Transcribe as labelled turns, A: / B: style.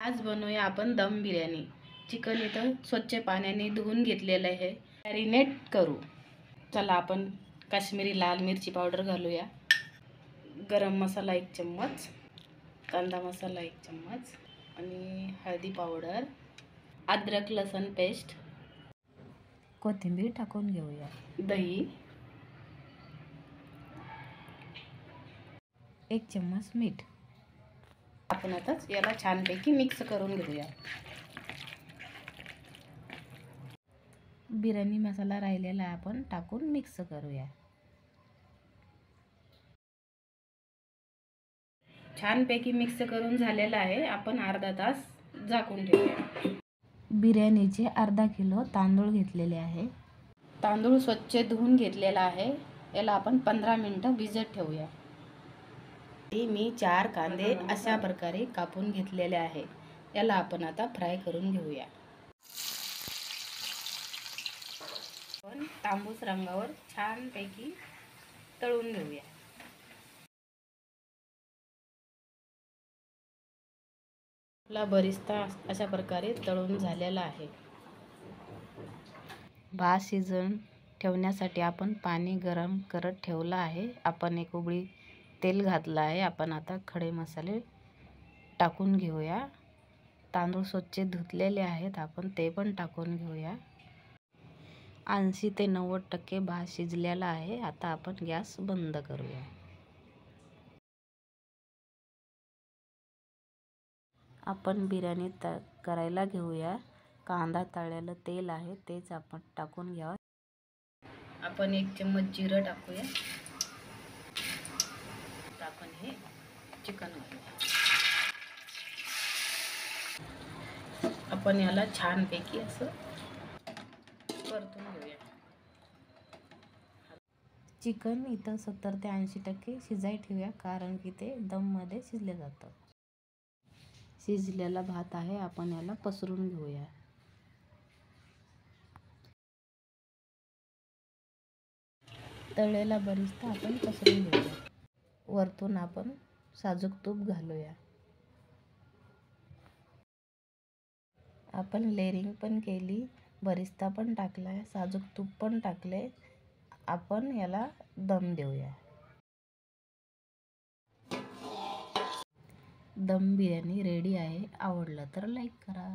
A: आज बनवूया आपण दम बिर्याणी। चिकन इथं स्वच्छ पाण्याने धुवून घेतलेलं आहे, मॅरिनेट करू। चला आपण काश्मीरी लाल मिरची पावडर घालूया, गरम मसाला 1 चम्मच, कांदा मसाला 1 चम्मच आणि हळदी पावडर, अद्रक लसूण पेस्ट, कोथिंबीर टाकून घेऊया, दही 1 चम्मच, मीठ। आपण आता याला छानपैकी मिक्स करून घेऊया। बिर्याणी मसाला राहिलेला आपण टाकून मिक्स करूया। छानपैकी मिक्स करून झालेला आहे। आपण अर्धा तास झाकून ठेवूया। बिर्याणीचे अर्धा किलो तांदूळ घेतलेले आहे। तांदूळ स्वच्छ धुवून घेतलेला आहे। याला आपण 15 मिनिटं भिजत ठेवूया। मी 4 कांदे अशा प्रकारे कापून घेतलेले आहे। याला आपण आता फ्राय करून घेऊया। आपण तांबूस रंगावर छानपैकी तळून घेऊया। आपला बरिस्ता अशा प्रकारे तळून झालेला आहे। भात शिजवून ठेवण्यासाठी आपण पाणी गरम करत ठेवलं आहे। आपण 1 उकळी तेल घातलं आहे। आपण आता खडे मसाले टाकून घेऊया। तांदूळ स्वच्छ धुतलेले आहेत, आपण ते पण टाकून घेऊया। 80 ते 90% भात शिजलेला आहे। आता आपण गॅस बंद करूया। आपण बिर्याणी करायला घेऊया। कांदा तळलेलं तेल आहे, तेच आपण टाकून घ्यावं। आपण 1 चम्मच जिरं टाकूया। आपण हे चिकन घालूया। आपण याला छानपैकी असं परतून घेऊया। चिकन इथं 70 ते 80% शिजाय ठेवूया, कारण की ते दममध्ये शिजले जातं। शिजलेला भात आहे, आपण याला पसरून घेऊया। तळलेला बरिस्ता आपण पसरून घेऊया। वरतून आपण साजूक तूप घालूया। आपण लेयरिंग पण केली, बरिस्ता पण टाकलाय, साजूक तूप पण टाकले। आपण याला दम देऊया। दम बिर्याणी रेडी आहे। आवडलं तर लाईक करा।